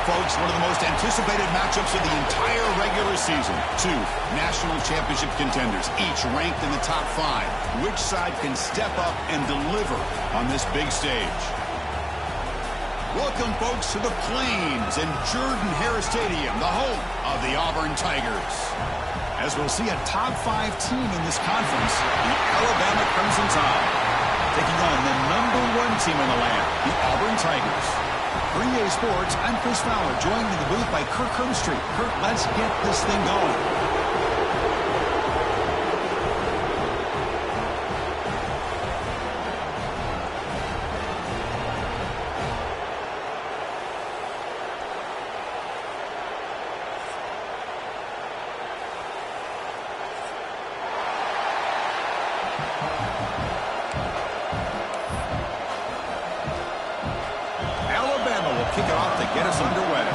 folks, one of the most anticipated matchups of the entire regular season. Two national championship contenders, each ranked in the top 5. Which side can step up and deliver on this big stage? Welcome, folks, to the Plains and Jordan-Hare Stadium, the home of the Auburn Tigers. As we'll see a top 5 team in this conference, the Alabama Crimson Tide, taking on the #1 team in the land, the Auburn Tigers. For EA Sports, I'm Chris Fowler, joined in the booth by Kirk Herbstreit. Kirk, let's get this thing going. Kick it off to get us underway.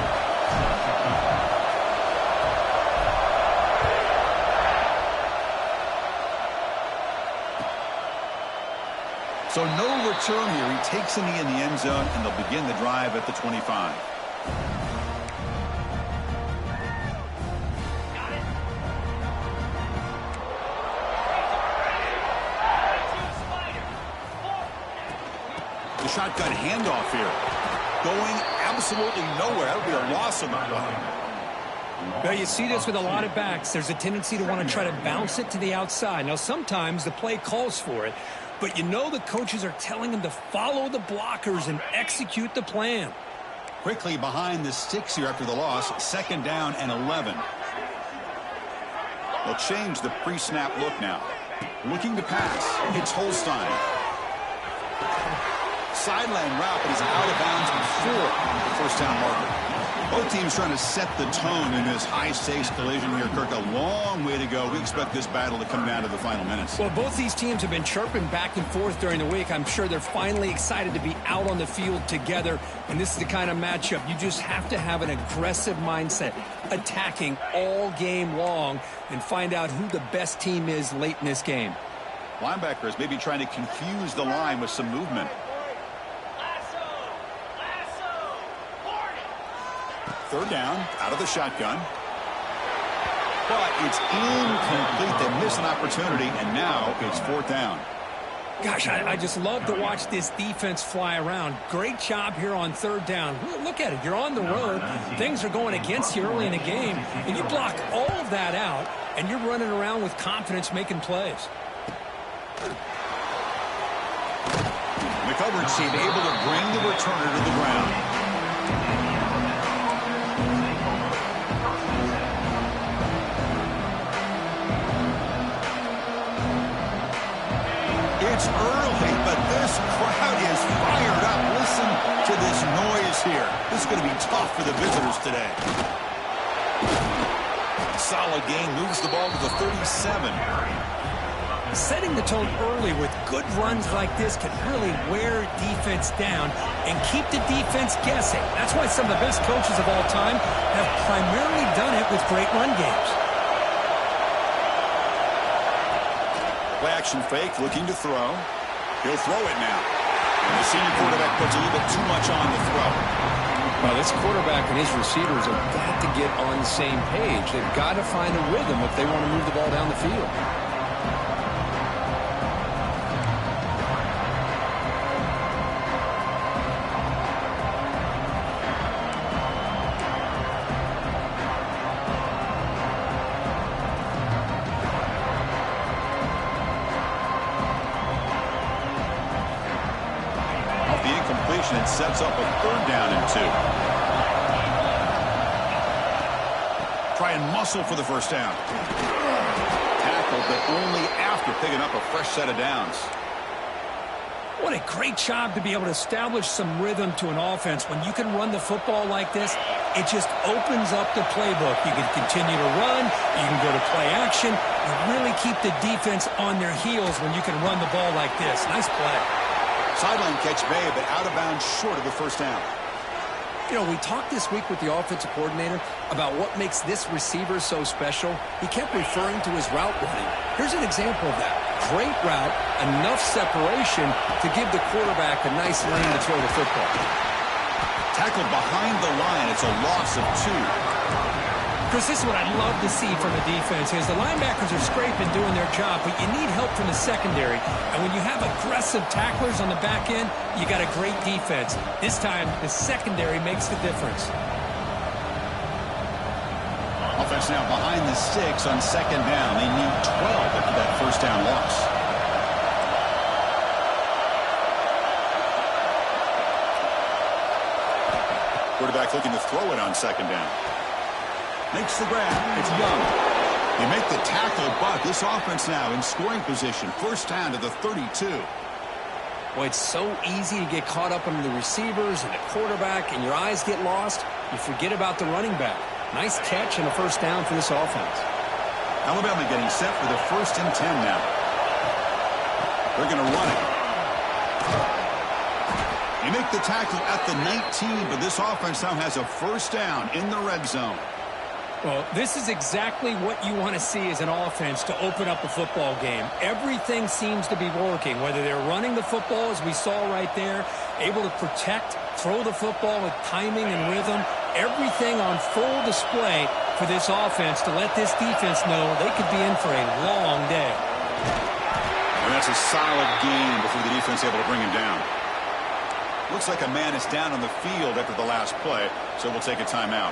So no return here. He takes a knee in the end zone, and they'll begin the drive at the 25. The shotgun handoff here. Going absolutely nowhere. That would be a loss of my life. Well, you see this with a lot of backs. There's a tendency to want to try to bounce it to the outside. Now, sometimes the play calls for it, but you know the coaches are telling them to follow the blockers and execute the plan. Quickly behind the sticks here after the loss. 2nd down and 11. They'll change the pre-snap look now. Looking to pass. It's Holstein. Sideline route, but he's out of bounds before the first down marker. Both teams trying to set the tone in this high-stakes collision here, Kirk. A long way to go. We expect this battle to come down to the final minutes. Well, both these teams have been chirping back and forth during the week. I'm sure they're finally excited to be out on the field together, and this is the kind of matchup you just have to have an aggressive mindset, attacking all game long, and find out who the best team is late in this game. Linebackers maybe trying to confuse the line with some movement. 3rd down, out of the shotgun. But it's incomplete. They miss an opportunity, and now it's 4th down. Gosh, I just love to watch this defense fly around. Great job here on 3rd down. Look at it. You're on the road. Things are going against you early in the game, and you block all of that out, and you're running around with confidence making plays. McCoverage seemed able to bring the returner to the ground. It's early, but this crowd is fired up. Listen to this noise here. This is going to be tough for the visitors today. Solid gain, moves the ball to the 37. Setting the tone early with good runs like this can really wear defense down and keep the defense guessing. That's why some of the best coaches of all time have primarily done it with great run games. Play action fake, looking to throw. He'll throw it now. And the senior quarterback puts a little bit too much on the throw. Well, this quarterback and his receivers have got to get on the same page. They've got to find a rhythm if they want to move the ball down the field. It sets up a 3rd down and 2. Try and muscle for the first down. Tackled, but only after picking up a fresh set of downs. What a great job to be able to establish some rhythm to an offense. When you can run the football like this, it just opens up the playbook. You can continue to run. You can go to play action. You really keep the defense on their heels when you can run the ball like this. Nice play. Sideline catch made, but out of bounds short of the first down. You know, we talked this week with the offensive coordinator about what makes this receiver so special. He kept referring to his route running. Here's an example of that. Great route, enough separation to give the quarterback a nice lane to throw the football. Tackled behind the line. It's a loss of 2. Chris, this is what I'd love to see from the defense is the linebackers are scraping, doing their job, but you need help from the secondary. And when you have aggressive tacklers on the back end, you got a great defense. This time, the secondary makes the difference. Offense now behind the 6 on 2nd down. They need 12 after that first down loss. Quarterback looking to throw it on 2nd down. Makes the grab. It's Young. They make the tackle, but this offense now in scoring position. First down to the 32. Boy, it's so easy to get caught up in the receivers and the quarterback, and your eyes get lost. You forget about the running back. Nice catch and a first down for this offense. Alabama getting set for the 1st and 10 now. They're going to run it. They make the tackle at the 19, but this offense now has a first down in the red zone. Well, this is exactly what you want to see as an offense to open up a football game. Everything seems to be working, whether they're running the football, as we saw right there, able to protect, throw the football with timing and rhythm. Everything on full display for this offense to let this defense know they could be in for a long day. And that's a solid game before the defense able to bring him down. Looks like a man is down on the field after the last play, so we'll take a timeout.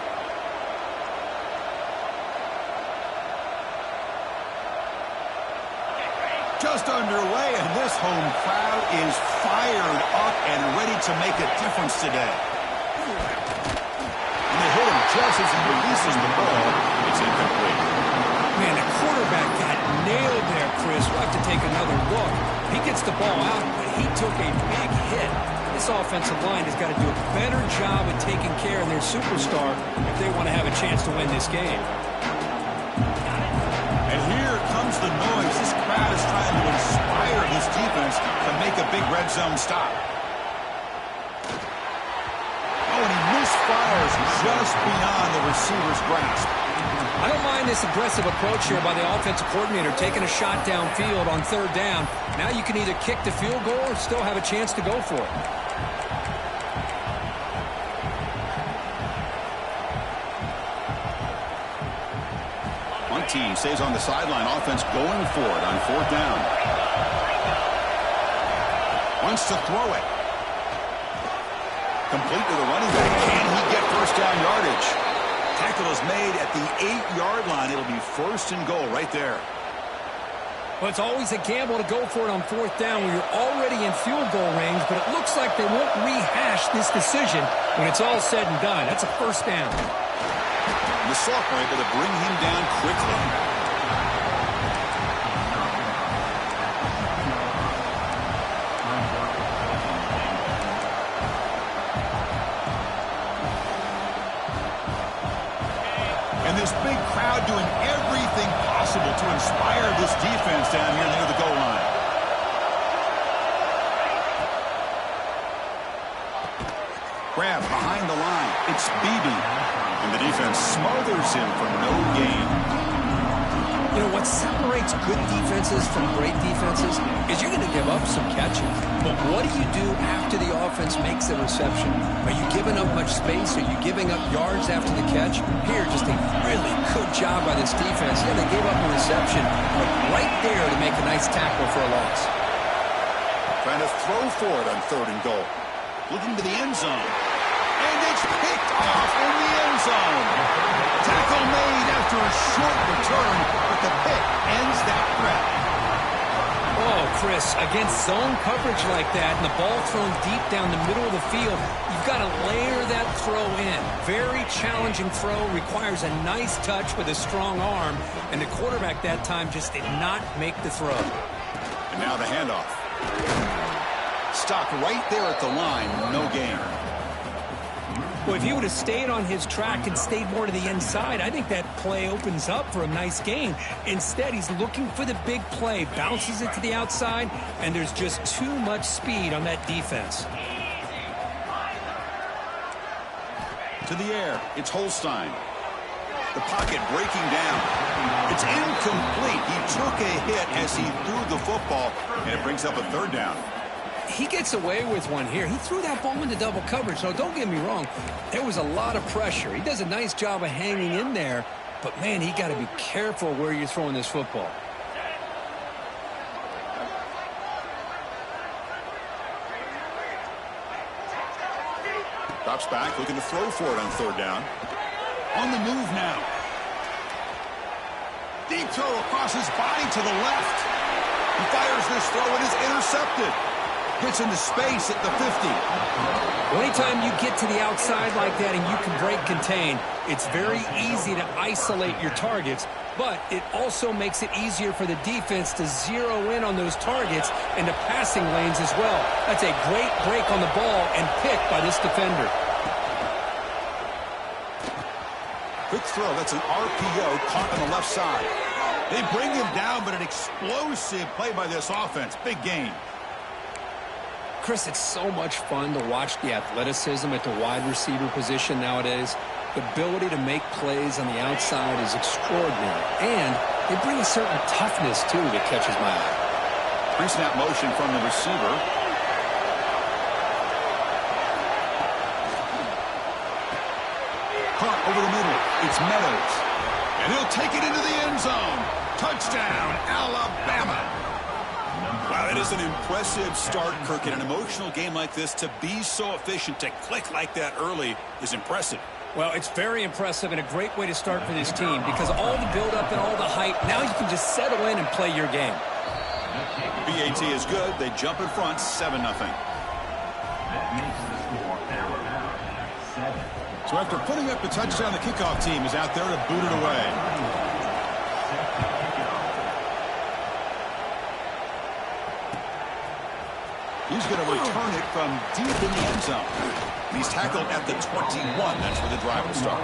Just underway, and this home crowd is fired up and ready to make a difference today. And they hit him just as he releases the ball. It's incomplete. Man, the quarterback got nailed there, Chris. We'll have to take another look. He gets the ball out, but he took a big hit. This offensive line has got to do a better job of taking care of their superstar if they want to have a chance to win this game. And here comes the noise. This crowd is trying to inspire this defense to make a big red zone stop. Oh, and he misfires just beyond the receiver's grasp. I don't mind this aggressive approach here by the offensive coordinator, taking a shot downfield on 3rd down. Now you can either kick the field goal or still have a chance to go for it. Team stays on the sideline. Offense going for it on 4th down. Wants to throw it. Complete to the running back. Can he get first down yardage? Tackle is made at the 8-yard line. It'll be 1st and goal right there. Well, it's always a gamble to go for it on 4th down when you're already in field goal range, but it looks like they won't rehash this decision when it's all said and done. That's a first down. The sophomore able to bring him down quickly. And this big crowd doing everything possible to inspire this defense down here near the goal line. Grab behind the line. It's Beebe. And the defense smothers him for no gain. You know, what separates good defenses from great defenses is you're going to give up some catches. But what do you do after the offense makes the reception? Are you giving up much space? Are you giving up yards after the catch? Here, just a really good job by this defense. Yeah, they gave up a reception, but right there to make a nice tackle for a loss. Trying to throw for it on 3rd and goal. Looking to the end zone. And it's picked off in the end zone. Tackle made after a short return, but the pick ends that threat. Oh, Chris, against zone coverage like that and the ball thrown deep down the middle of the field, you've got to layer that throw in. Very challenging throw, requires a nice touch with a strong arm, and the quarterback that time just did not make the throw. And now the handoff. Stopped right there at the line, no gain. Well, if he would have stayed on his track and stayed more to the inside, I think that play opens up for a nice gain. Instead, he's looking for the big play, bounces it to the outside, and there's just too much speed on that defense. To the air, it's Holstein. The pocket breaking down. It's incomplete. He took a hit as he threw the football, and it brings up a 3rd down. he gets away with one here. He threw that ball into double coverage, so don't get me wrong. There was a lot of pressure. He does a nice job of hanging in there, but, man, he got to be careful where you're throwing this football. Drops back, looking to throw for it on third down. On the move now. Deep throw across his body to the left. He fires this throw and is intercepted. Gets into space at the 50. Well, anytime you get to the outside like that and you can break contain, it's very easy to isolate your targets, but it also makes it easier for the defense to zero in on those targets into passing lanes as well. That's a great break on the ball and pick by this defender. Quick throw. That's an RPO caught on the left side. They bring him down, but an explosive play by this offense. Big gain. Chris, it's so much fun to watch the athleticism at the wide receiver position nowadays. The ability to make plays on the outside is extraordinary. And they bring a certain toughness, too, that catches my eye. Pre-snap motion from the receiver. Caught over the middle. It's Meadows. And he'll take it into the end zone. Touchdown, Alabama. Wow, that is an impressive start, Kirk. In an emotional game like this, to be so efficient, to click like that early is impressive. Well, it's very impressive and a great way to start for this team because all the build-up and all the hype, now you can just settle in and play your game. BAT is good. They jump in front, 7-0. So after putting up the touchdown, the kickoff team is out there to boot it away. He's going to return it from deep in the end zone. He's tackled at the 21. That's where the drive will start.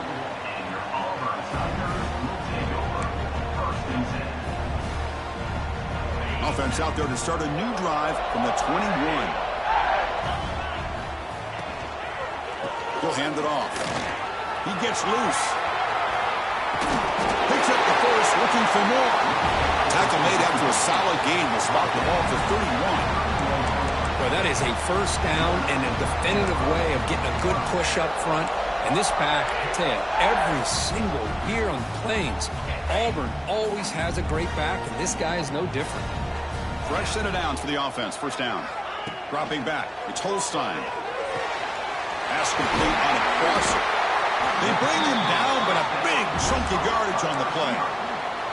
Offense out there to start a new drive from the 21. He'll hand it off. He gets loose. Picks up the first, looking for more. Tackle made after a solid gain. Will spot the ball for 31. Well, that is a first down and a definitive way of getting a good push up front. And this back, I tell you, every single year on the Plains, Auburn always has a great back, and this guy is no different. Fresh set of downs for the offense. First down. Dropping back. It's Holstein. Pass complete on a crosser. They bring him down, but a big chunk of yardage on the play.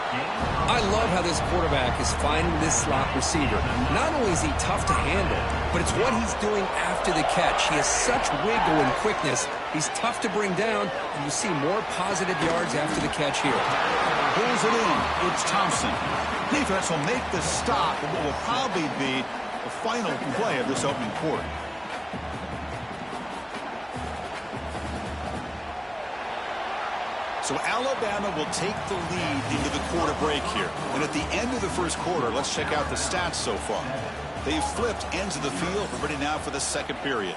I love how this quarterback is finding this slot receiver. Not only is he tough to handle, but it's what he's doing after the catch. He has such wiggle and quickness. He's tough to bring down, and you see more positive yards after the catch here. Pulls it in. It's Thompson. Defense will make the stop, and what will probably be the final play of this opening quarter. So Alabama will take the lead into the quarter break here. And at the end of the first quarter, let's check out the stats so far. They've flipped ends of the field. We're ready now for the second period.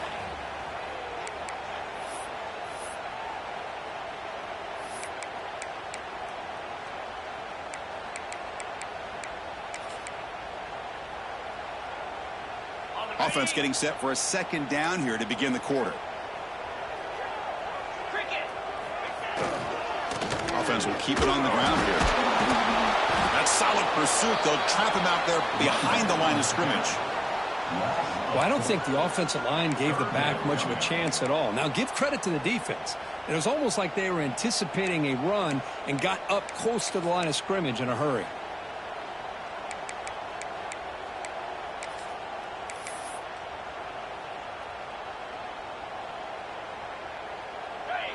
Offense getting set for a second down here to begin the quarter. Offense will keep it on the ground here. That solid pursuit. They'll trap him out there behind the line of scrimmage. Well, I don't think the offensive line gave the back much of a chance at all. Now, give credit to the defense. It was almost like they were anticipating a run and got up close to the line of scrimmage in a hurry.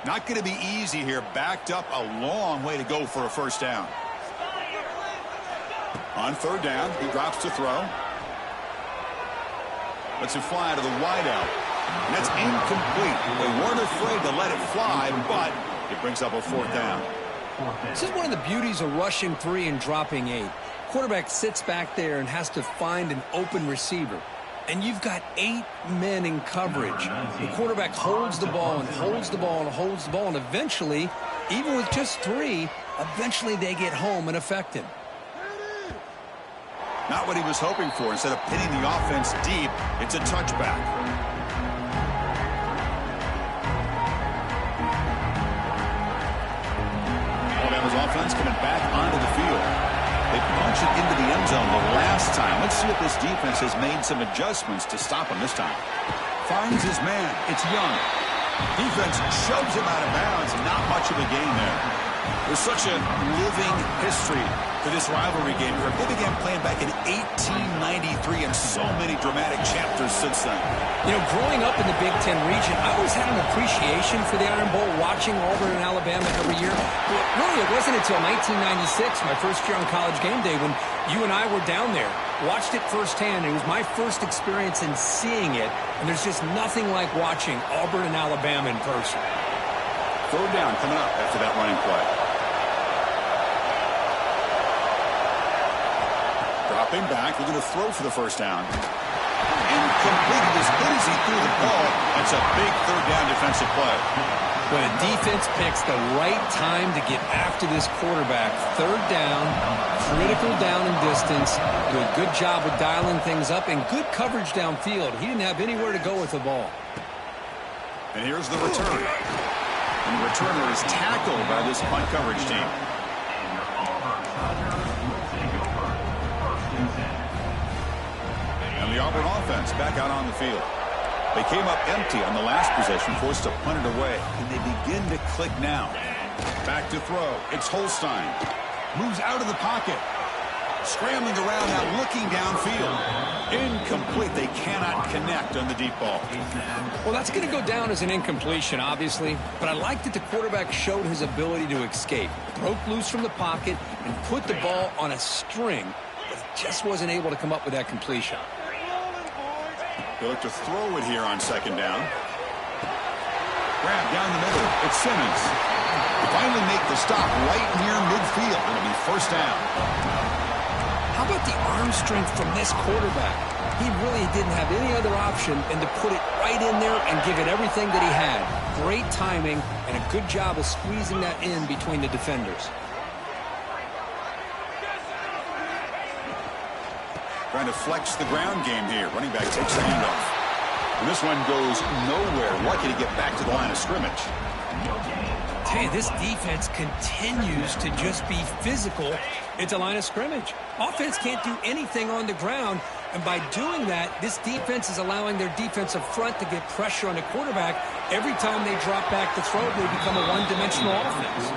Not going to be easy here. Backed up a long way to go for a first down. On third down, he drops to throw. Lets it fly to the wideout. And that's incomplete. They weren't afraid to let it fly, but it brings up a fourth down. This is one of the beauties of rushing 3 and dropping 8. Quarterback sits back there and has to find an open receiver. And you've got 8 men in coverage. The quarterback holds the ball and holds the ball and holds the ball, and eventually, even with just 3, eventually they get home and affect him. Not what he was hoping for. Instead of pinning the offense deep, it's a touchback. Alabama's offense coming back onto the field. They punch it into the end zone the last time. Let's see if this defense has made some adjustments to stop him this time. Finds his man. It's Young. Defense shoves him out of bounds. Not much of a gain there. There's such a living history to this rivalry game. They began playing back in 1893 and so many dramatic chapters since then. You know, growing up in the Big Ten region, I always had an appreciation for the Iron Bowl, watching Auburn and Alabama every year. But really, it wasn't until 1996, my first year on College Game Day, when you and I were down there, watched it firsthand. It was my first experience in seeing it, and there's just nothing like watching Auburn and Alabama in person. Third down coming up after that running play. Dropping back, looking to throw for the first down. And completed as good as he threw the ball. That's a big third down defensive play. When a defense picks the right time to get after this quarterback, third down, critical down and distance, do a good job of dialing things up, and good coverage downfield. He didn't have anywhere to go with the ball. And here's the return. And the returner is tackled by this punt coverage team. And the Auburn offense back out on the field. They came up empty on the last possession, forced to punt it away, and they begin to click now. Back to throw. It's Holstein. Moves out of the pocket. Scrambling around now, looking downfield. Incomplete. They cannot connect on the deep ball. Well, that's going to go down as an incompletion, obviously, but I like that the quarterback showed his ability to escape. Broke loose from the pocket and put the ball on a string, but just wasn't able to come up with that completion. They look to throw it here on second down. Grab down the middle. It's Simmons. They finally make the stop right near midfield. It'll be first down. How about the arm strength from this quarterback? He really didn't have any other option than to put it right in there and give it everything that he had. Great timing and a good job of squeezing that in between the defenders. Trying to flex the ground game here. Running back takes the handoff. And this one goes nowhere. Lucky to get back to the line of scrimmage. Hey, this defense continues to just be physical at the line of scrimmage. Offense can't do anything on the ground, and by doing that, this defense is allowing their defensive front to get pressure on the quarterback. Every time they drop back to throw, they become a one-dimensional offense.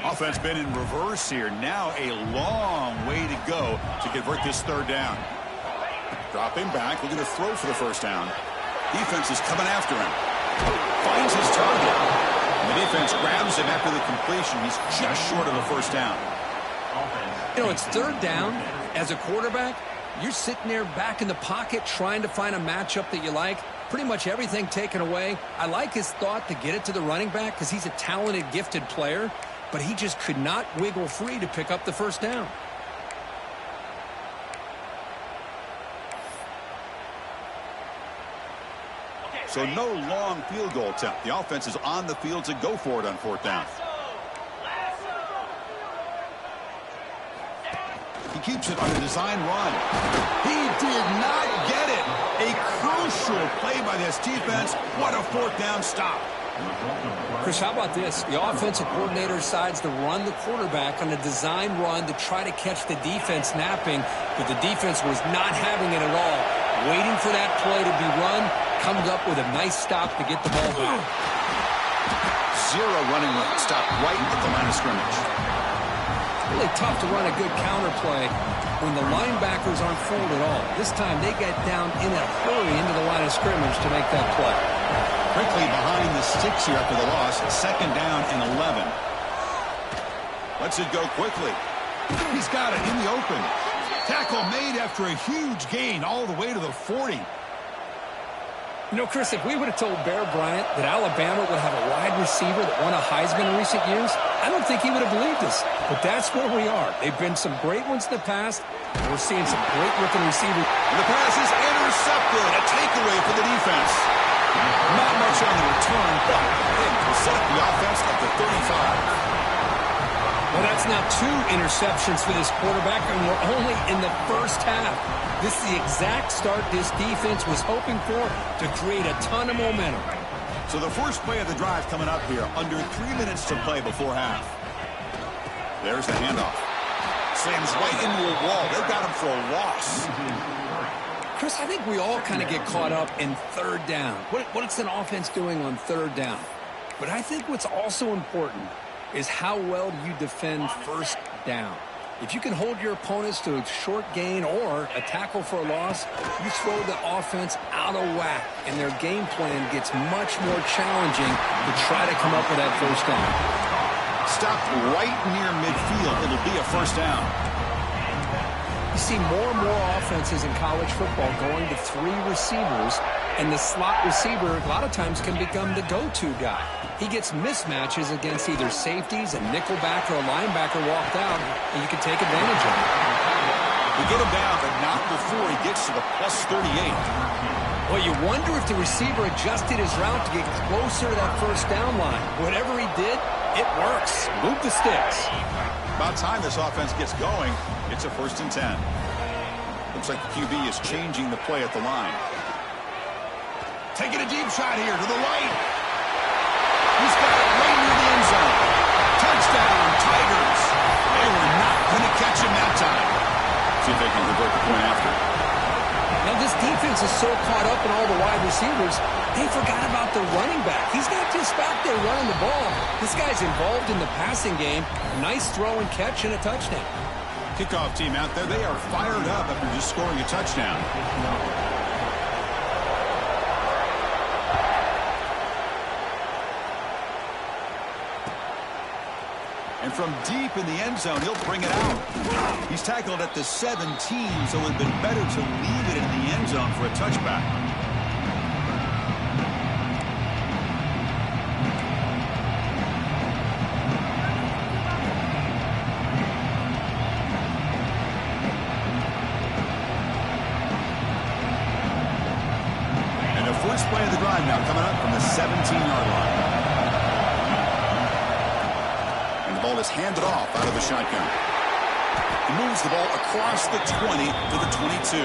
Offense been in reverse here. Now a long way to go to convert this third down. Dropping back, looking to throw for the first down. Defense is coming after him. Finds his target. And the defense grabs him after the completion. He's just short of a first down. You know, it's third down. As a quarterback, you're sitting there back in the pocket trying to find a matchup that you like. Pretty much everything taken away. I like his thought to get it to the running back because he's a talented, gifted player. But he just could not wiggle free to pick up the first down. So no long field goal attempt. The offense is on the field to go for it on fourth down. He keeps it on a design run. He did not get it. A crucial play by this defense. What a fourth down stop. Chris, how about this? The offensive coordinator decides to run the quarterback on a design run to try to catch the defense napping, but the defense was not having it at all. Waiting for that play to be run, comes up with a nice stop to get the ball back. Zero running room. Stop right at the line of scrimmage. Really tough to run a good counter play when the linebackers aren't fooled at all. This time they get down in a hurry into the line of scrimmage to make that play. Quickly behind the sticks here after the loss. Second down and 11. Lets it go quickly. He's got it in the open. Tackle made after a huge gain all the way to the 40. You know, Chris, if we would have told Bear Bryant that Alabama would have a wide receiver that won a Heisman in recent years, I don't think he would have believed us. But that's where we are. They've been some great ones in the past, and we're seeing some great looking receivers. And the pass is intercepted. A takeaway for the defense. Not much on the return, but it will set the offense at the 35. Well, that's now 2 interceptions for this quarterback, and we're only in the first half. This is the exact start this defense was hoping for to create a ton of momentum. So the first play of the drive coming up here. Under 3 minutes to play before half. There's the handoff. Slams right into a wall. They got him for a loss. Chris, I think we all kind of get caught up in third down. What's an offense doing on third down? But I think what's also important is how well do you defend first down. If you can hold your opponents to a short gain or a tackle for a loss, you throw the offense out of whack, and their game plan gets much more challenging to try to come up with that first down. Stopped right near midfield. It'll be a first down. You see more and more offenses in college football going to 3 receivers, and the slot receiver a lot of times can become the go-to guy. He gets mismatches against either safeties, a nickelback, or a linebacker walked out, and you can take advantage of it. We get him down, but not before he gets to the plus 38. Well, you wonder if the receiver adjusted his route to get closer to that first down line. Whatever he did, it works. Move the sticks. About time this offense gets going. It's a 1st and 10. Looks like the QB is changing the play at the line. Taking a deep shot here to the right. He's got it right near the end zone. Touchdown, Tigers. They were not going to catch him that time. See if they can convert the point after. Now, this defense is so caught up in all the wide receivers, they forgot about the running back. He's not just back there running the ball. This guy's involved in the passing game. Nice throw and catch and a touchdown. Kickoff team out there, they are fired up after just scoring a touchdown. And from deep in the end zone, he'll bring it out. He's tackled at the 17, so it would have been better to leave it in the end zone for a touchback. And the first play of the drive now coming up from the 17-yard line. The ball is handed off out of the shotgun. He moves the ball across the 20 to the 22.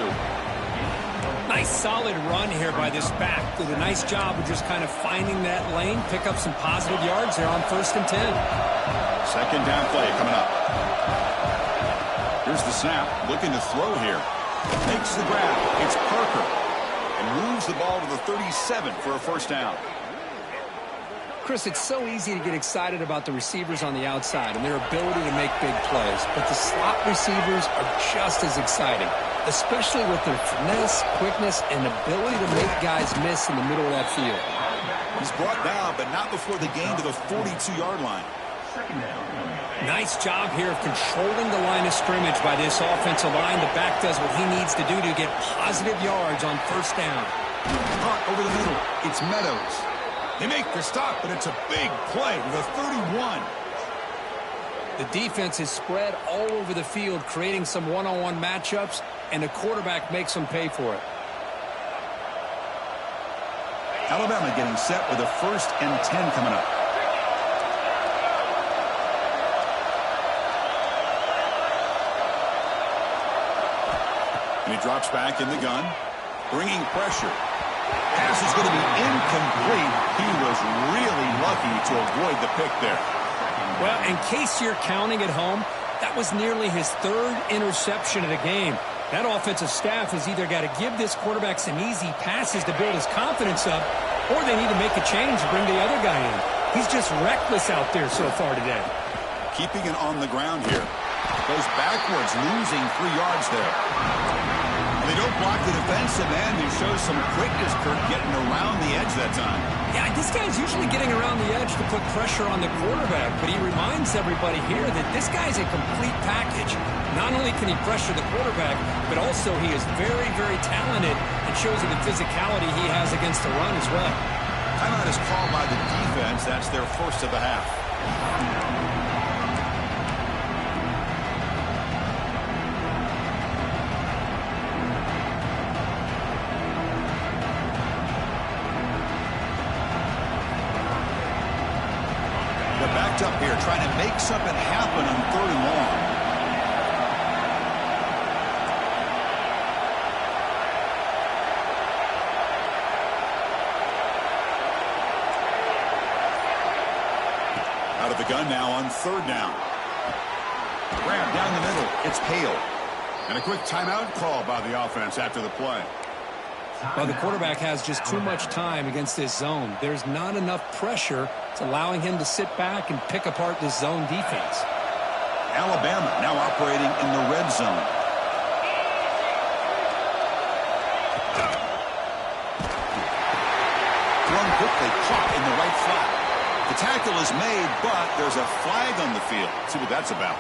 Nice solid run here by this back. Did a nice job of just kind of finding that lane, pick up some positive yards there on 1st and 10. Second down play coming up. Here's the snap, looking to throw here. Makes the grab. It's Parker. And moves the ball to the 37 for a first down. Chris, it's so easy to get excited about the receivers on the outside and their ability to make big plays, but the slot receivers are just as exciting, especially with their finesse, quickness, and ability to make guys miss in the middle of that field. He's brought down, but not before the gain to the 42-yard line. Nice job here of controlling the line of scrimmage by this offensive line. The back does what he needs to do to get positive yards on first down. Caught over the middle. It's Meadows. They make the stop, but it's a big play to the 31. The defense is spread all over the field, creating some one-on-one matchups, and the quarterback makes them pay for it. Alabama getting set with a 1st and 10 coming up. And he drops back in the gun, bringing pressure. Pass is going to be incomplete. He was really lucky to avoid the pick there. Well, in case you're counting at home, that was nearly his 3rd interception of the game. That offensive staff has either got to give this quarterback some easy passes to build his confidence up, or they need to make a change and bring the other guy in. He's just reckless out there so far today. Keeping it on the ground here. Goes backwards, losing 3 yards there. They don't block the defensive end. He shows some quickness, Kirk, getting around the edge that time. Yeah, this guy's usually getting around the edge to put pressure on the quarterback, but he reminds everybody here that this guy's a complete package. Not only can he pressure the quarterback, but also he is very, very talented and shows you the physicality he has against the run as well. Timeout is called by the defense. That's their first of the half. They're backed up here, trying to make something happen on 3rd and long. Out of the gun now on 3rd down. Grab down the middle. It's Hale. And a quick timeout call by the offense after the play. Well, the quarterback has just too much time against this zone. There's not enough pressure. It's allowing him to sit back and pick apart this zone defense. Alabama now operating in the red zone. Thrown quickly, caught in the right flat. The tackle is made, but there's a flag on the field. Let's see what that's about.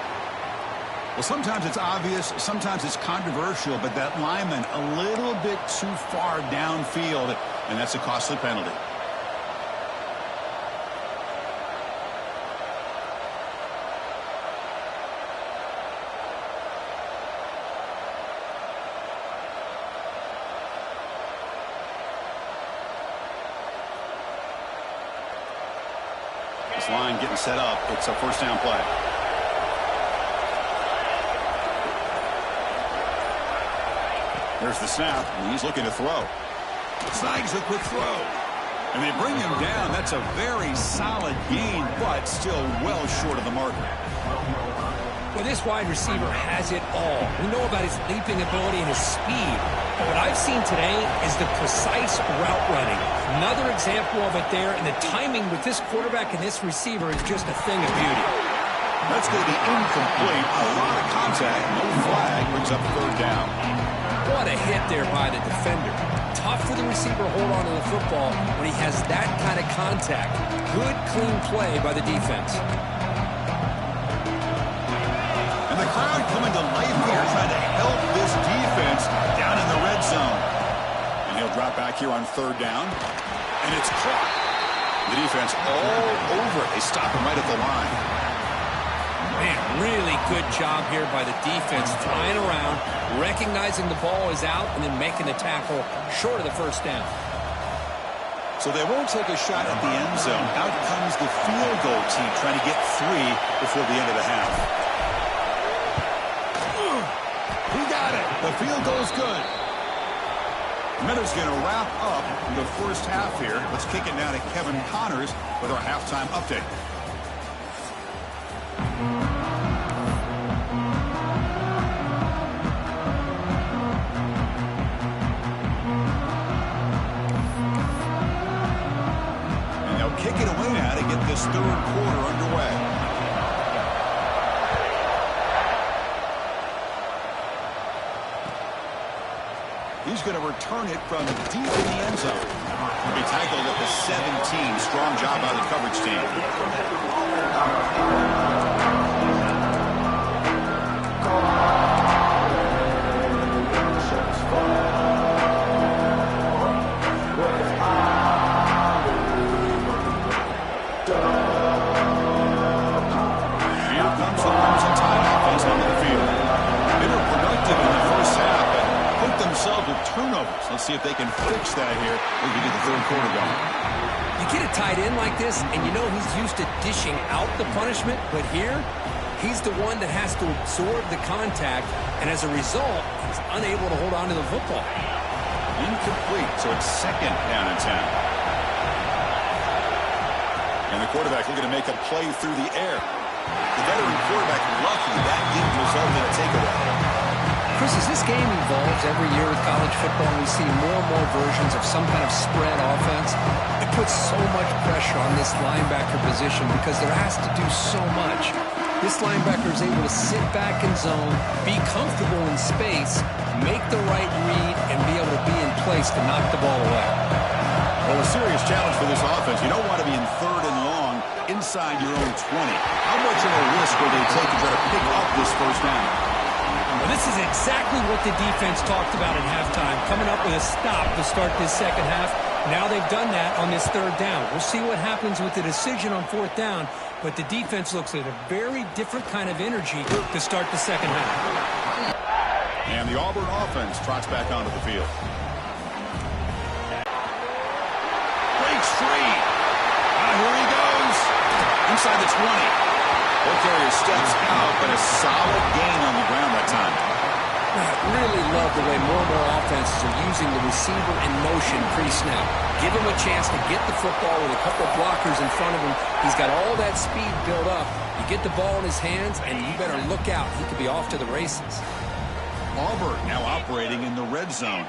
Well, sometimes it's obvious, sometimes it's controversial, but that lineman a little bit too far downfield, and that's a costly penalty. This line getting set up. It's a first down play. There's the snap, and he's looking to throw. Snags a quick throw. And they bring him down. That's a very solid gain, but still well short of the marker. Well, this wide receiver has it all. We know about his leaping ability and his speed. But what I've seen today is the precise route running. Another example of it there, and the timing with this quarterback and this receiver is just a thing of beauty. That's going to be incomplete. A lot of contact. No flag. Brings up 3rd down. What a hit there by the defender. Tough for the receiver to hold on to the football when he has that kind of contact. Good, clean play by the defense. And the crowd coming to life here, trying to help this defense down in the red zone. And he'll drop back here on 3rd down. And it's caught. The defense all over it. They stop him right at the line. Man, really good job here by the defense, flying around, recognizing the ball is out, and then making the tackle short of the first down. So they won't take a shot at the end zone. Out comes the field goal team, trying to get 3 before the end of the half. He got it. The field goal is good. Minutes going to wrap up the first half here. Let's kick it now to Kevin Connors with our halftime update. And they'll kick it away now to get this 3rd quarter underway. He's going to return it from deep in the end zone. He'll be tackled at the 17. Strong job by the coverage team. Here comes the Crimson Tide offense onto the field. They were productive in the first half, but put themselves with turnovers. Let's see if they can fix that here as we get the 3rd quarter going. You get a tight end like this, and you know he's used to dishing out the punishment, but here, he's the one that has to absorb the contact, and as a result, he's unable to hold on to the football. Incomplete, so it's 2nd down and 10. And the quarterback looking to make a play through the air. The veteran quarterback lucky that didn't result in a takeaway. Chris, as this game evolves every year with college football, we see more and more versions of some kind of spread offense. It puts so much pressure on this linebacker position because there has to do so much. This linebacker is able to sit back in zone, be comfortable in space, make the right read, and be able to be in place to knock the ball away. Well, a serious challenge for this offense. You don't want to be in 3rd and long inside your own 20. How much of a risk will they take to try to pick up this first down? Well, this is exactly what the defense talked about at halftime, coming up with a stop to start this second half. Now they've done that on this 3rd down. We'll see what happens with the decision on 4th down, but the defense looks at a very different kind of energy to start the second half. And the Auburn offense trots back onto the field. Breaks free. Here he goes. Inside the 20. Ball carrier steps out, but a solid gain on the ground that time. I really love the way more and more offenses are using the receiver in motion pre-snap. Give him a chance to get the football with a couple of blockers in front of him. He's got all that speed built up. You get the ball in his hands, and you better look out. He could be off to the races. Auburn now operating in the red zone.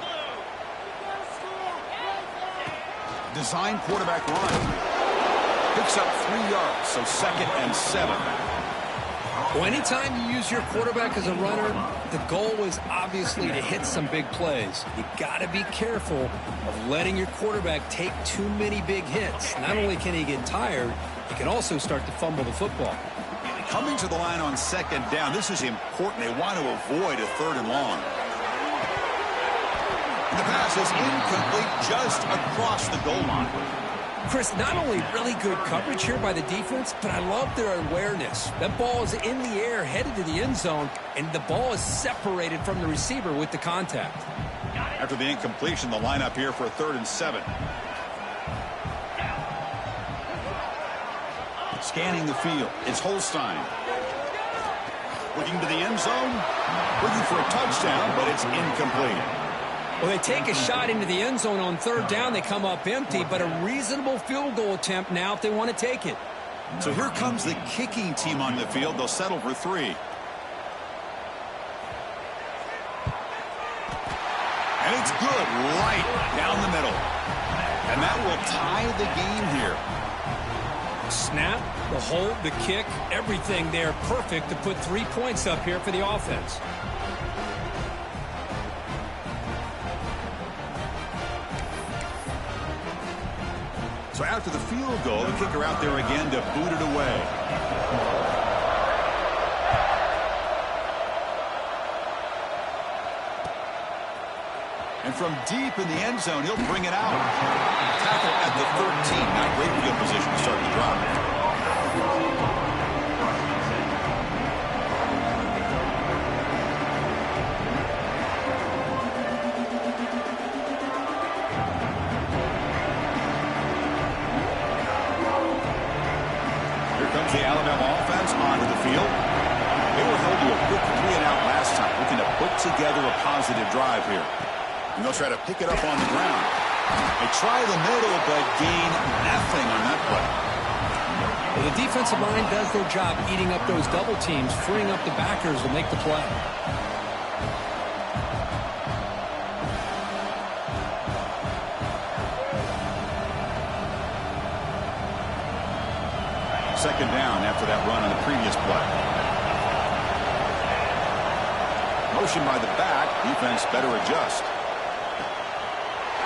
Design quarterback run. Picks up 3 yards, so 2nd and 7. Well, anytime you use your quarterback as a runner, the goal is obviously to hit some big plays. You got to be careful of letting your quarterback take too many big hits. Not only can he get tired, he can also start to fumble the football. Coming to the line on 2nd down, this is important. They want to avoid a 3rd and long. And the pass is incomplete just across the goal line. Chris, not only really good coverage here by the defense, but I love their awareness. That ball is in the air, headed to the end zone, and the ball is separated from the receiver with the contact. After the incompletion, the lineup here for a 3rd and 7. Scanning the field, it's Holstein. Looking to the end zone, looking for a touchdown, but it's incomplete. Well, they take a shot into the end zone on 3rd down. They come up empty, but a reasonable field goal attempt now if they want to take it. So here comes the kicking team on the field. They'll settle for 3. And it's good right down the middle. And that will tie the game here. Snap, the hold, the kick, everything there perfect to put 3 points up here for the offense. So after the field goal, the kicker out there again to boot it away. And from deep in the end zone, he'll bring it out. Tackle at the 13. Not great field position to start the drive. The Alabama offense onto the field. They were held to a quick 3-and-out last time, looking to put together a positive drive here. And they'll try to pick it up on the ground. They try the middle, but gain nothing on that play. Well, the defensive line does their job eating up those double teams, freeing up the backers to make the play. Second down after that run on the previous play. Motion by the back. Defense better adjust.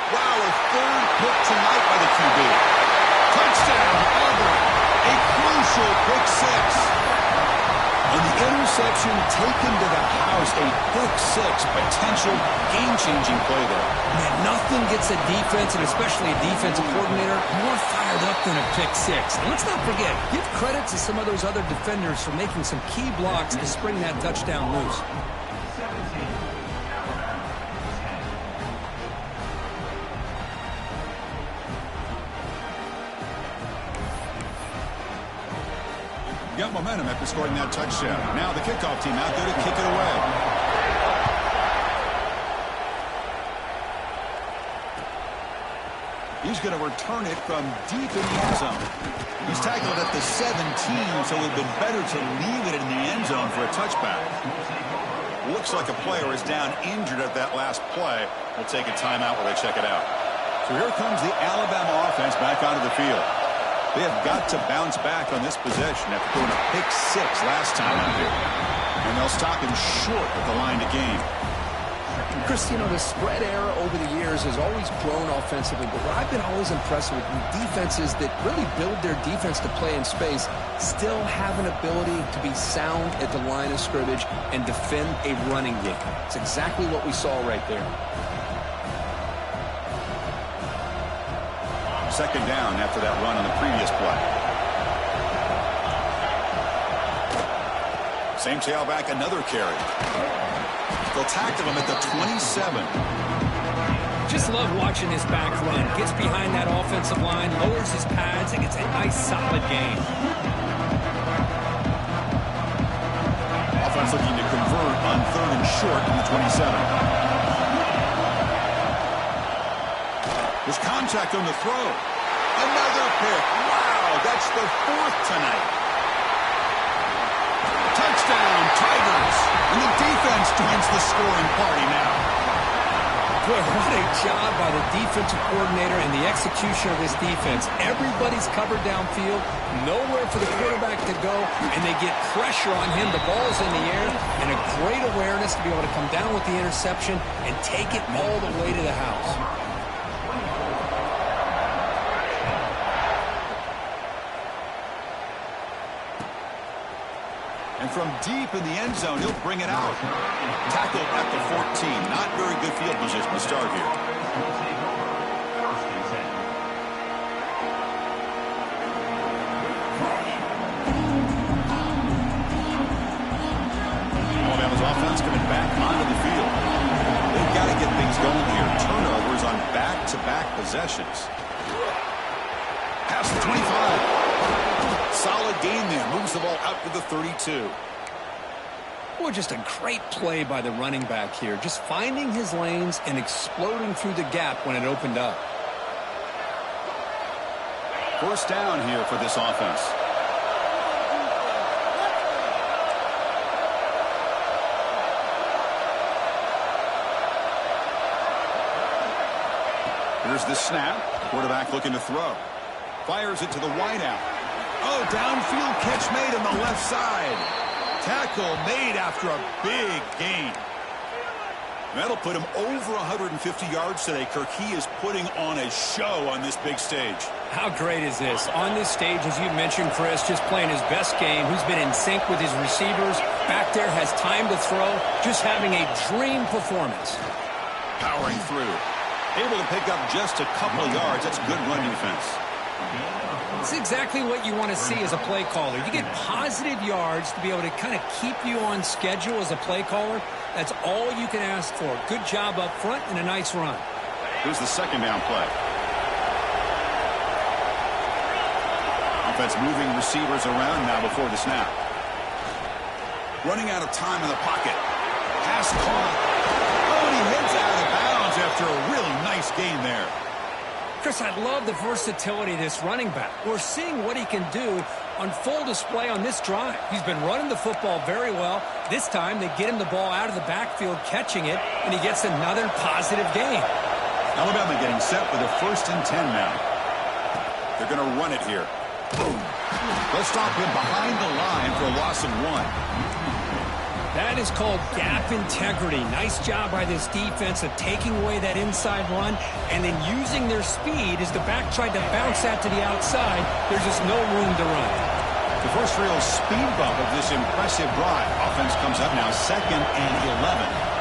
Wow, a 3rd pick tonight by the QB. Touchdown, Auburn. A crucial pick 6. And the interception taken to the house. A pick 6. Potential game-changing play there. Man, nothing gets a defense, and especially a defensive coordinator, more fired up than a pick 6. And let's not forget, give credit to some of those other defenders for making some key blocks to spring that touchdown loose. Got momentum after scoring that touchdown. Now the kickoff team out there to kick it away. He's going to return it from deep in the end zone. He's tackled at the 17, so it would have been better to leave it in the end zone for a touchback. Looks like a player is down injured at that last play. We'll take a timeout while they check it out. So here comes the Alabama offense back onto the field. They have got to bounce back on this possession after throwing a pick 6 last time out here. And they'll stop him short of the line to gain. Chris, you know, the spread era over the years has always grown offensively, but what I've been always impressed with defenses that really build their defense to play in space still have an ability to be sound at the line of scrimmage and defend a running game. It's exactly what we saw right there. Second down after that run on the previous play. Same tailback, another carry. They'll tackle him at the 27. Just love watching this back run. Gets behind that offensive line, lowers his pads, and gets a nice solid gain. Offense looking to convert on 3rd and short in the 27. There's contact on the throw. Another pick. Wow, that's the 4th tonight. Touchdown, Tigers. And the defense joins the scoring party now. Boy, what a job by the defensive coordinator and the execution of this defense. Everybody's covered downfield, nowhere for the quarterback to go, and they get pressure on him. The ball's in the air, and a great awareness to be able to come down with the interception and take it all the way to the house. And from deep in the end zone, he'll bring it out. Tackle at the 14. Not very good field position to start here. Alabama's offense coming back onto the field. They've got to get things going here. Turnovers on back-to-back possessions. Past the 25. Solid gain there. Moves the ball out to the 32. Boy, just a great play by the running back here. Just finding his lanes and exploding through the gap when it opened up. First down here for this offense. Here's the snap. Quarterback looking to throw. Fires it to the wideout. Oh, downfield catch made on the left side. Tackle made after a big gain. That'll put him over 150 yards today. Kirk, he is putting on a show on this big stage. How great is this? On this stage, as you mentioned, Chris, just playing his best game. He's been in sync with his receivers. Back there, has time to throw. Just having a dream performance. Powering through. Able to pick up just a couple of yards. That's good run defense. It's exactly what you want to see as a play caller. You get positive yards to be able to kind of keep you on schedule as a play caller. That's all you can ask for. Good job up front and a nice run. Here's the second down play. Offense moving receivers around now before the snap. Running out of time in the pocket. Pass caught. Oh, and he heads out of bounds after a really nice gain there. Chris, I love the versatility of this running back. We're seeing what he can do on full display on this drive. He's been running the football very well. This time, they get him the ball out of the backfield, catching it, and he gets another positive gain. Alabama getting set for the 1st and 10 now. They're going to run it here. They'll stop him behind the line for a loss of 1. That is called gap integrity. Nice job by this defense of taking away that inside run and then using their speed as the back tried to bounce that to the outside. There's just no room to run. The first real speed bump of this impressive drive. Offense comes up now 2nd and 11.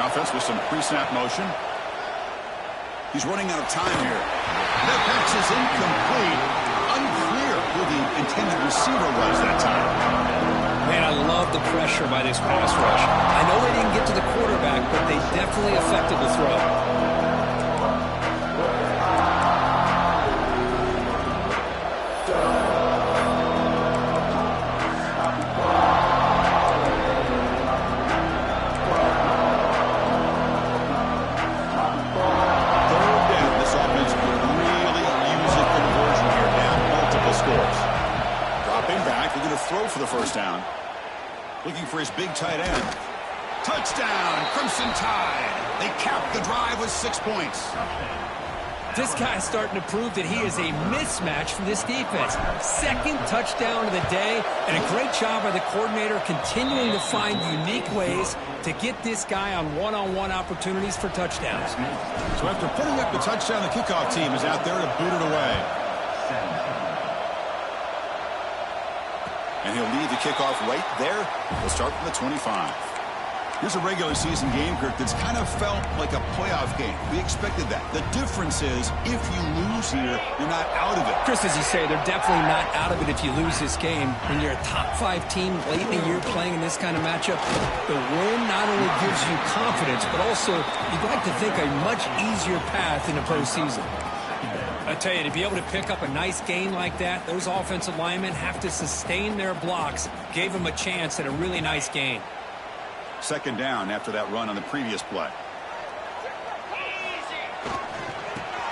Offense with some pre-snap motion. He's running out of time here. That pass is incomplete. Unclear who the intended receiver was that time. Man, I love the pressure by this pass rush. I know they didn't get to the quarterback, but they definitely affected the throw. looking to throw for the first down. Looking for his big tight end. Touchdown, Crimson Tide. They cap the drive with 6 points. This guy's starting to prove that he is a mismatch for this defense. Second touchdown of the day, and a great job by the coordinator continuing to find unique ways to get this guy on one-on-one opportunities for touchdowns. So after putting up the touchdown, the kickoff team is out there to boot it away. And he'll lead the kickoff right there. We'll start from the 25. Here's a regular season game, Kirk, that's kind of felt like a playoff game. We expected that. The difference is, if you lose here, you're not out of it. Chris, as you say, they're definitely not out of it if you lose this game. When you're a top-5 team late in the year playing in this kind of matchup, the win not only gives you confidence, but also you'd like to think a much easier path in the postseason. I tell you, to be able to pick up a nice gain like that, those offensive linemen have to sustain their blocks. Gave them a chance at a really nice gain. Second down after that run on the previous play.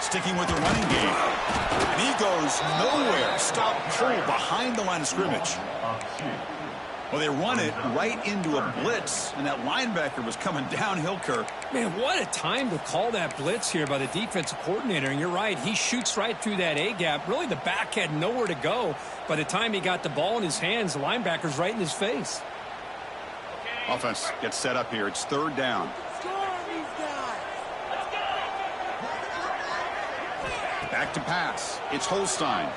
Sticking with the running game. And he goes nowhere. Stop pull behind the line of scrimmage. Well, they run it right into a blitz, and that linebacker was coming downhill, Kirk. Man, what a time to call that blitz here by the defensive coordinator. And you're right, he shoots right through that A-gap. Really, the back had nowhere to go. By the time he got the ball in his hands, the linebacker's right in his face. Offense gets set up here. It's third down. Back to pass. It's Holstein.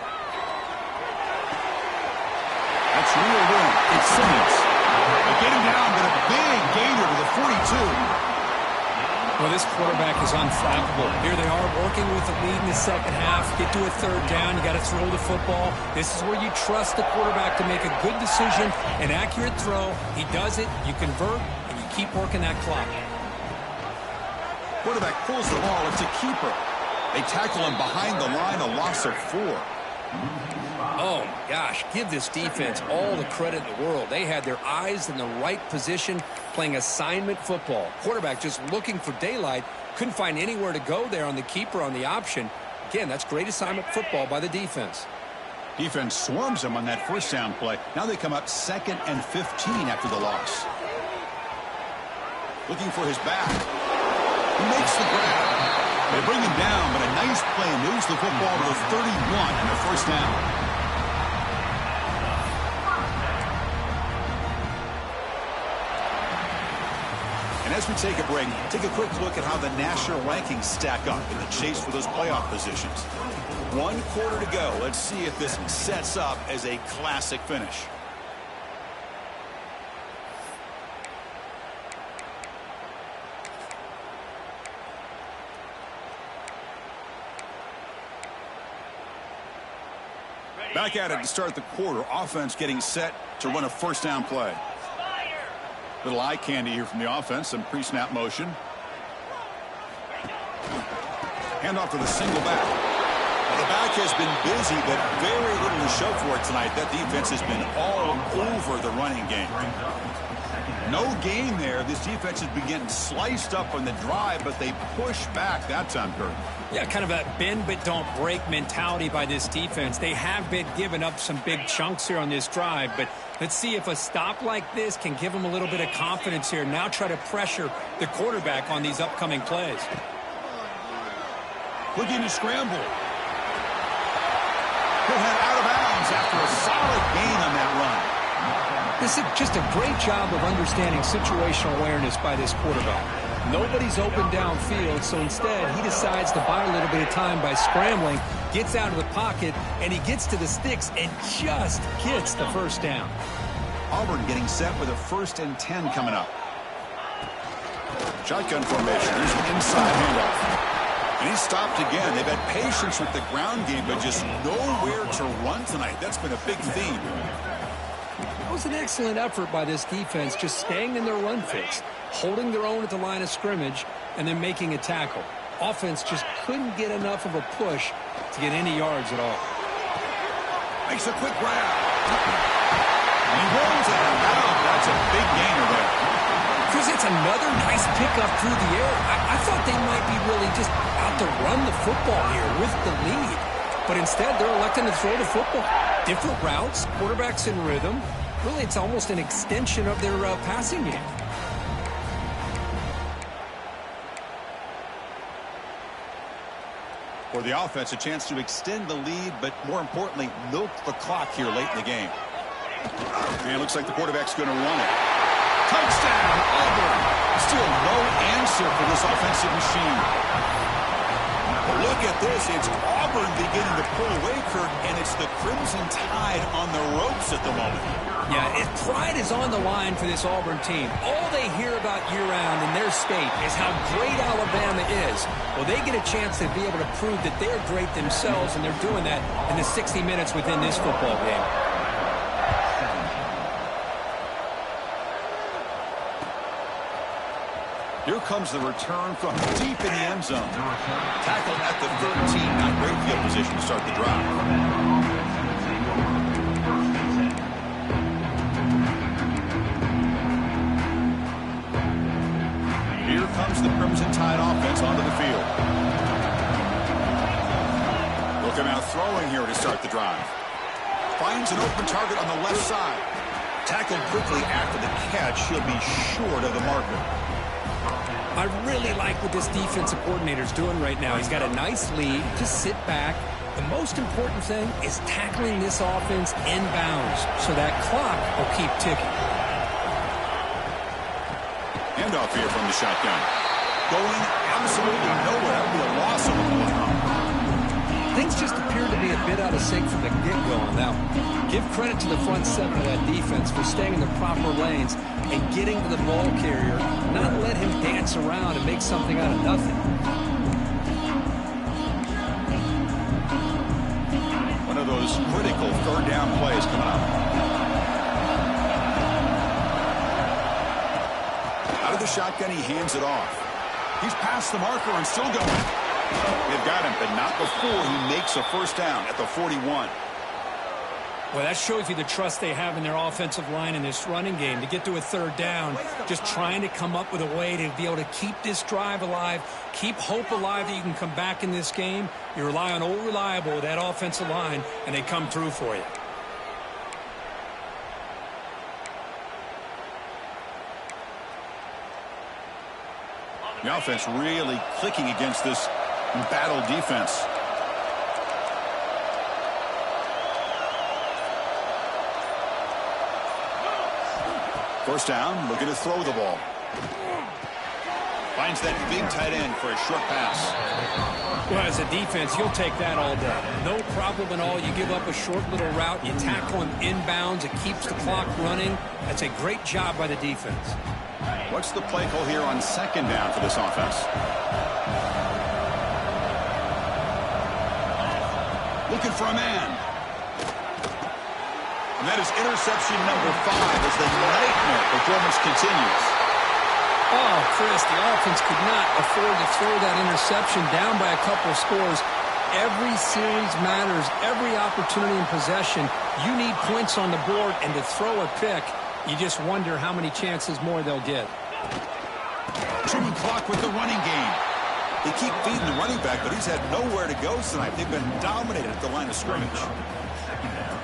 That's real room. It's Simmons. They get him down, but a big gainer to the 42. Well, this quarterback is unflappable. Here they are working with the lead in the second half. Get to a third down. You got to throw the football. This is where you trust the quarterback to make a good decision, an accurate throw. He does it. You convert, and you keep working that clock. Quarterback pulls the ball. It's a keeper. They tackle him behind the line, a loss of 4. Oh, my gosh, give this defense all the credit in the world. They had their eyes in the right position, playing assignment football. Quarterback just looking for daylight, couldn't find anywhere to go there on the keeper on the option. Again, that's great assignment football by the defense. Defense swarms them on that first down play. Now they come up 2nd and 15 after the loss. Looking for his back. He makes the grab. They bring him down, but a nice play moves the football to the 31 and the first down. And as we take a break, take a quick look at how the national rankings stack up in the chase for those playoff positions. 1 quarter to go. Let's see if this sets up as a classic finish. Back at it to start the quarter. Offense getting set to run a first down play. Little eye candy here from the offense. Some pre-snap motion. Handoff to the single back. Well, the back has been busy, but very little to show for it tonight. That defense has been all over the running game. No gain there. This defense has been getting sliced up on the drive, but they push back that time, Kirk. Yeah, kind of a bend but don't break mentality by this defense. They have been giving up some big chunks here on this drive, but let's see if a stop like this can give them a little bit of confidence here. Now try to pressure the quarterback on these upcoming plays. Looking to scramble. He'll head out of bounds after a solid gain on that run. This is just a great job of understanding situational awareness by this quarterback. Nobody's open downfield, so instead he decides to buy a little bit of time by scrambling, gets out of the pocket, and he gets to the sticks and just gets the first down. Auburn getting set with a 1st and 10 coming up. Shotgun formation. Here's an inside handoff. And he stopped again. They've had patience with the ground game, but just nowhere to run tonight. That's been a big theme. It was an excellent effort by this defense, just staying in their run fix, holding their own at the line of scrimmage, and then making a tackle. Offense just couldn't get enough of a push to get any yards at all. Makes a quick grab. And he rolls it out. That's a big gainer there. Chris, it's another nice pickup through the air. I thought they might be really just out to run the football here with the lead. But instead, they're electing to throw the football. Different routes, quarterbacks in rhythm. Really, it's almost an extension of their passing game. For the offense, a chance to extend the lead, but more importantly, milk the clock here late in the game. And it looks like the quarterback's going to run it. Touchdown, Auburn. Still no answer for this offensive machine. But look at this. It's Auburn beginning to pull away, Kurt, and it's the Crimson Tide on the ropes at the moment. Yeah, pride is on the line for this Auburn team. All they hear about year-round in their state is how great Alabama is. Well, they get a chance to be able to prove that they're great themselves, and they're doing that in the 60 minutes within this football game. Here comes the return from deep in the end zone. Tackled at the 13. Not great field position to start the drive. Here comes the Crimson Tide offense onto the field. Looking out throwing here to start the drive. Finds an open target on the left side. Tackled quickly after the catch. He'll be short of the marker. I really like what this defensive coordinator is doing right now. He's got a nice lead. Just sit back. The most important thing is tackling this offense inbounds so that clock will keep ticking. Handoff here from the shotgun. Going absolutely nowhere. That would be a loss of the play. Things just appear to be a bit out of sync from the get-go on that one. Give credit to the front seven of that defense for staying in the proper lanes and getting to the ball carrier, not let him dance around and make something out of nothing. One of those critical third down plays coming up. Out of the shotgun, he hands it off. He's past the marker and still going. They've got him, but not before he makes a first down at the 41. Well, that shows you the trust they have in their offensive line in this running game. To get to a third down, just trying to come up with a way to be able to keep this drive alive, keep hope alive that you can come back in this game. You rely on Old Reliable with that offensive line, and they come through for you. The offense really clicking against this battle defense. First down, looking to throw the ball. Finds that big tight end for a short pass. Well, as a defense, you'll take that all day. No problem at all. You give up a short little route. You tackle him inbounds. It keeps the clock running. That's a great job by the defense. What's the play call here on second down for this offense? Looking for a man. And that is interception number 5 as the nightmare performance continues. Oh, Chris, the offense could not afford to throw that interception down by a couple of scores. Every series matters. Every opportunity in possession, you need points on the board, and to throw a pick, you just wonder how many chances more they'll get. Trimming clock with the running game. They keep feeding the running back, but he's had nowhere to go tonight. They've been dominated at the line of scrimmage.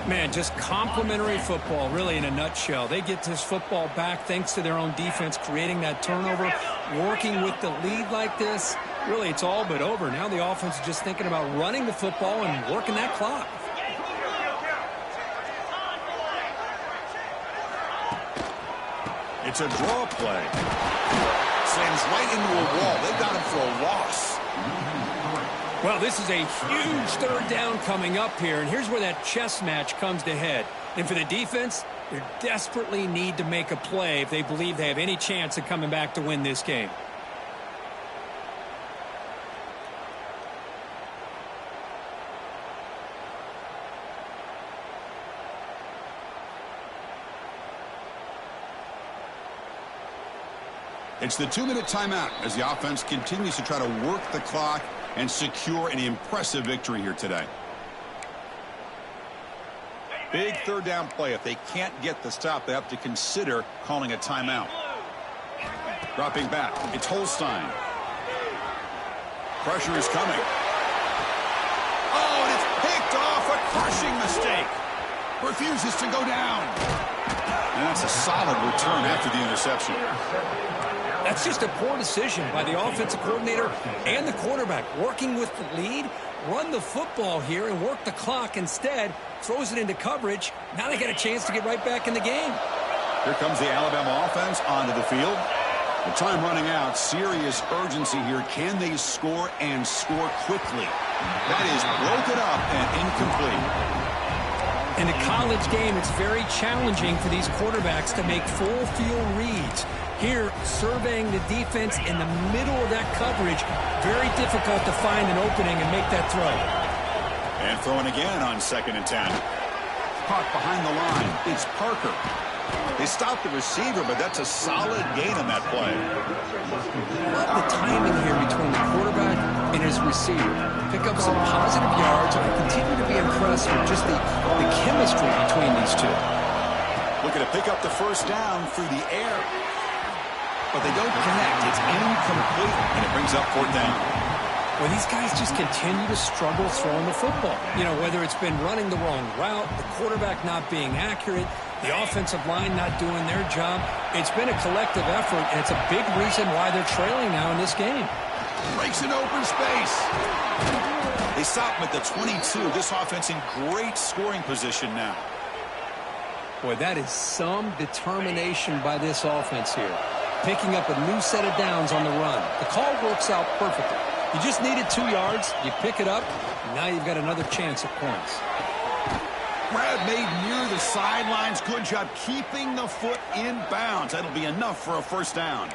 Man, just complimentary football, really, in a nutshell. They get this football back thanks to their own defense, creating that turnover, working with the lead like this. Really, it's all but over. Now the offense is just thinking about running the football and working that clock. It's a draw play. Slams right into a wall. They got him for a loss. Well, this is a huge third down coming up here, and here's where that chess match comes to head. And for the defense, they desperately need to make a play if they believe they have any chance of coming back to win this game. It's the 2-minute timeout as the offense continues to try to work the clock and secure an impressive victory here today. Big third down play. If they can't get the stop, they have to consider calling a timeout. Dropping back, it's Holstein. Pressure is coming. Oh, and it's picked off. A crushing mistake. Refuses to go down. And that's a solid return after the interception. That's just a poor decision by the offensive coordinator and the quarterback. Working with the lead, run the football here and work the clock. Instead, throws it into coverage. Now they get a chance to get right back in the game. Here comes the Alabama offense onto the field. The time running out. Serious urgency here. Can they score and score quickly? That is broken up and incomplete. In a college game, it's very challenging for these quarterbacks to make full field reads. Here, surveying the defense in the middle of that coverage, very difficult to find an opening and make that throw. And throwing again on 2nd and 10. Caught behind the line. It's Parker. They stopped the receiver, but that's a solid gain on that play. Love the timing here between the quarterback and his receiver. Pick up some positive yards, and I continue to be impressed with just the chemistry between these two. Looking to pick up the first down through the air. But they don't connect. It's incomplete, and it brings up 4th down. Well, these guys just continue to struggle throwing the football. You know, whether it's been running the wrong route, the quarterback not being accurate, the offensive line not doing their job. It's been a collective effort, and it's a big reason why they're trailing now in this game. Breaks an open space. They stop him at the 22. This offense in great scoring position now. Boy, that is some determination by this offense here. Picking up a new set of downs on the run. The call works out perfectly. You just needed 2 yards. You pick it up. And now you've got another chance at points. Grab made near the sidelines. Good job keeping the foot in bounds. That'll be enough for a first down.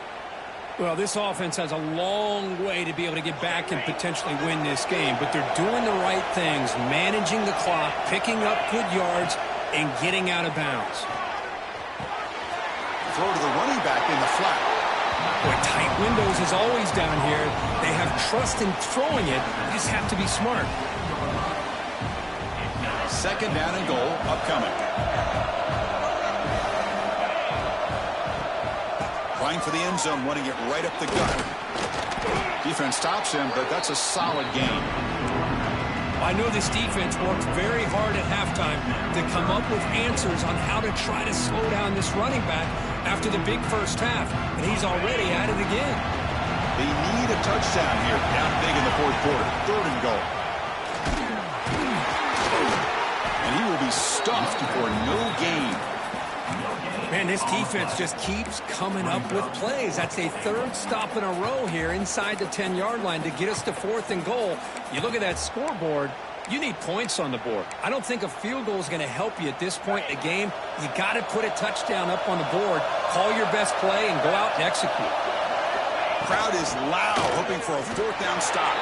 Well, this offense has a long way to be able to get back and potentially win this game. But they're doing the right things, managing the clock, picking up good yards, and getting out of bounds. Throw to the running back in the flat. Boy, tight windows is always down here. They have trust in throwing it. You just have to be smart. 2nd down and goal upcoming. Trying for the end zone, running it right up the gut. Defense stops him, but that's a solid gain. I know this defense worked very hard at halftime to come up with answers on how to try to slow down this running back after the big first half, and he's already at it again. They need a touchdown here, down big in the 4th quarter. 3rd and goal. And he will be stuffed for no gain. Man, this defense just keeps coming up with plays. That's a 3rd stop in a row here inside the 10-yard line to get us to 4th and goal. You look at that scoreboard, you need points on the board. I don't think a field goal is going to help you at this point in the game. You got to put a touchdown up on the board, call your best play, and go out and execute. Crowd is loud, hoping for a 4th down stop.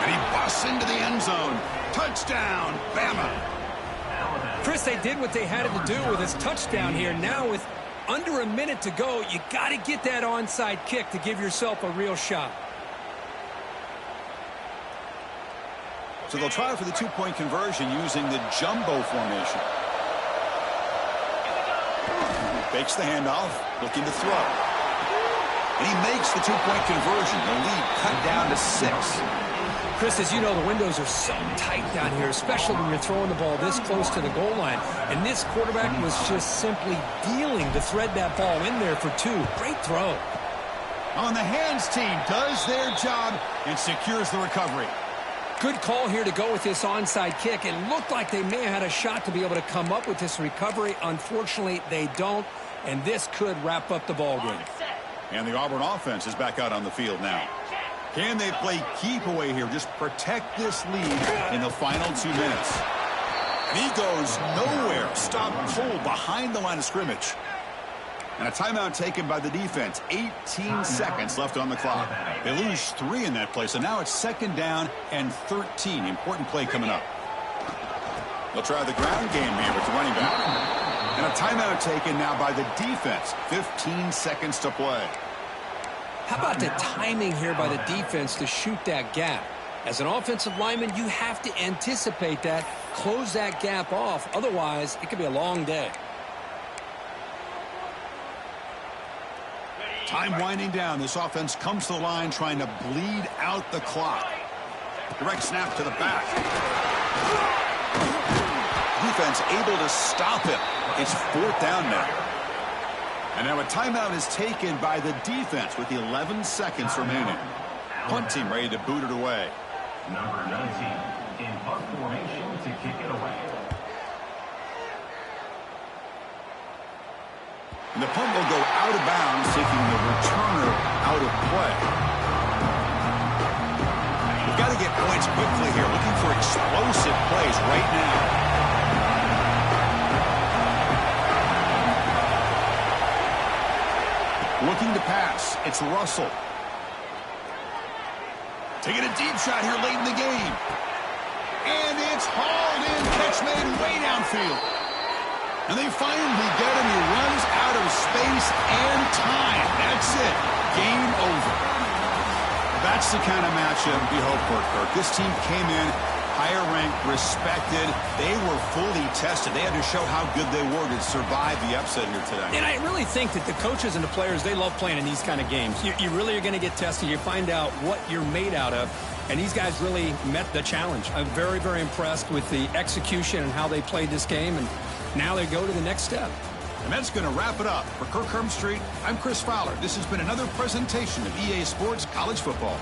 And he busts into the end zone. Touchdown, Bama. Chris, they did what they had to do with his touchdown here. Now with under a minute to go, you got to get that onside kick to give yourself a real shot. So they'll try for the 2-point conversion using the jumbo formation. Fakes the handoff, looking to throw. And he makes the 2-point conversion. The lead cut down to 6. Chris, as you know, the windows are so tight down here, especially when you're throwing the ball this close to the goal line. And this quarterback was just simply dealing to thread that ball in there for 2. Great throw. On the hands team does their job and secures the recovery. Good call here to go with this onside kick. It looked like they may have had a shot to be able to come up with this recovery. Unfortunately, they don't, and this could wrap up the ball game. And the Auburn offense is back out on the field now. Can they play keep away here? Just protect this lead in the final 2 minutes. And he goes nowhere. Stop cold behind the line of scrimmage. And a timeout taken by the defense. 18 seconds left on the clock. They lose 3 in that play, so now it's 2nd down and 13. Important play coming up. They'll try the ground game here with the running back. And a timeout taken now by the defense. 15 seconds to play. How about the timing here by the defense to shoot that gap? As an offensive lineman, you have to anticipate that, close that gap off. Otherwise, it could be a long day. Time winding down. This offense comes to the line trying to bleed out the clock. Direct snap to the back. Defense defense able to stop him. It's 4th down now. And now a timeout is taken by the defense with 11 seconds remaining. Punt team ready to boot it away. Number 19 in punt formation to kick it away. And the punt will go out of bounds, taking the returner out of play. We've got to get points quickly here, looking for explosive plays right now. Looking to pass. It's Russell. Taking a deep shot here late in the game. And it's hauled in. Catch made way downfield. And they finally get him. He runs out of space and time. That's it. Game over. That's the kind of matchup we hope for, Kirk. This team came in higher ranked, respected. They were fully tested. They had to show how good they were to survive the upset here today. And I really think that the coaches and the players, they love playing in these kind of games. You really are going to get tested. You find out what you're made out of. And these guys really met the challenge. I'm very, very impressed with the execution and how they played this game. And now they go to the next step. And that's going to wrap it up. For Kirk Street, I'm Chris Fowler. This has been another presentation of EA Sports College Football.